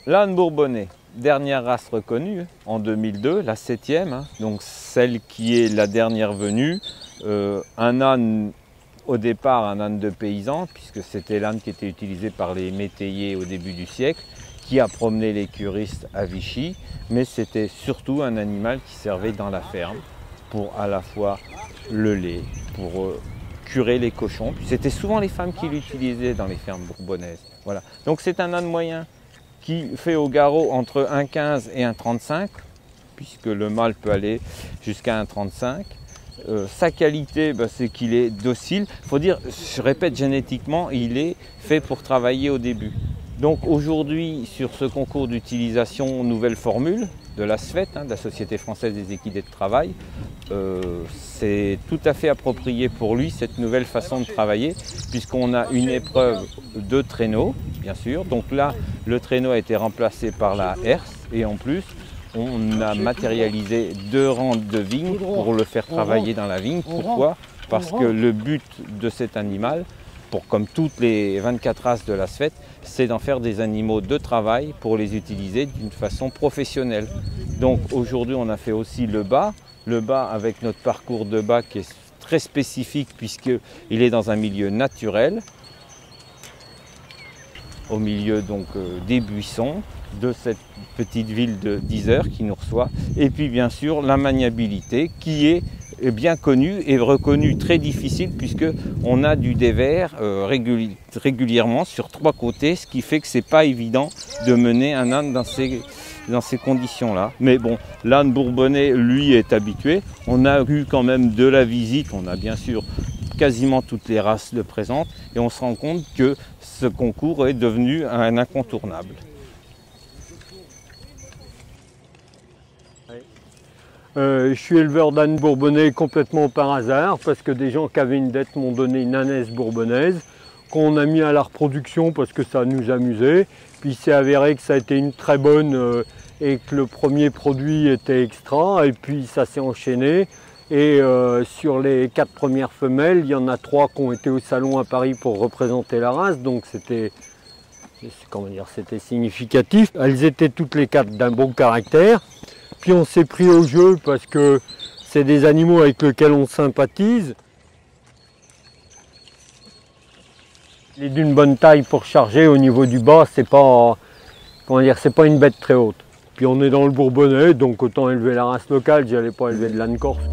L'âne bourbonnais, dernière race reconnue en 2002, la 7e, donc celle qui est la dernière venue. Un âne, au départ un âne de paysan, puisque c'était l'âne qui était utilisé par les métayers au début du siècle, qui a promené les curistes à Vichy, mais c'était surtout un animal qui servait dans la ferme pour à la fois le lait, pour curer les cochons. C'était souvent les femmes qui l'utilisaient dans les fermes bourbonnaises. Voilà. Donc c'est un âne moyen qui fait au garrot entre 1,15 et 1,35, puisque le mâle peut aller jusqu'à 1,35. Sa qualité, c'est qu'il est docile. Il faut dire, je répète, génétiquement, il est fait pour travailler au début. Donc aujourd'hui, sur ce concours d'utilisation nouvelle formule de la SFET, de la Société française des équidés de travail, c'est tout à fait approprié pour lui cette nouvelle façon de travailler, puisqu'on a une épreuve de traîneau, bien sûr. Donc là, le traîneau a été remplacé par la herse, et en plus, on a matérialisé 2 rangs de vigne pour le faire travailler dans la vigne. Pourquoi? Parce que le but de cet animal, comme toutes les 24 races de la SFET, c'est d'en faire des animaux de travail pour les utiliser d'une façon professionnelle. Donc aujourd'hui, on a fait aussi le bas avec notre parcours de bas qui est très spécifique puisqu'il est dans un milieu naturel, au milieu donc des buissons, de cette petite ville de 10 heures qui nous reçoit. Et puis bien sûr la maniabilité qui est bien connue et reconnue très difficile puisqu'on a du dévers régulièrement sur 3 côtés, ce qui fait que c'est pas évident de mener un âne dans ces conditions-là. Mais bon, l'âne bourbonnais, lui, est habitué. On a eu quand même de la visite, on a bien sûr quasiment toutes les races le présentent et on se rend compte que ce concours est devenu un incontournable. Je suis éleveur d'ânes bourbonnais complètement par hasard parce que des gens qui avaient une dette m'ont donné une ânesse bourbonnaise qu'on a mis à la reproduction parce que ça nous amusait. Puis il s'est avéré que ça a été une très bonne et que le premier produit était extra et puis ça s'est enchaîné. Et sur les 4 premières femelles, il y en a 3 qui ont été au salon à Paris pour représenter la race, donc c'était significatif. Elles étaient toutes les 4 d'un bon caractère. Puis on s'est pris au jeu parce que c'est des animaux avec lesquels on sympathise. Il est d'une bonne taille pour charger. Au niveau du bas, c'est pas une bête très haute. Puis on est dans le Bourbonnais, donc autant élever la race locale, j'allais pas élever de l'âne corse.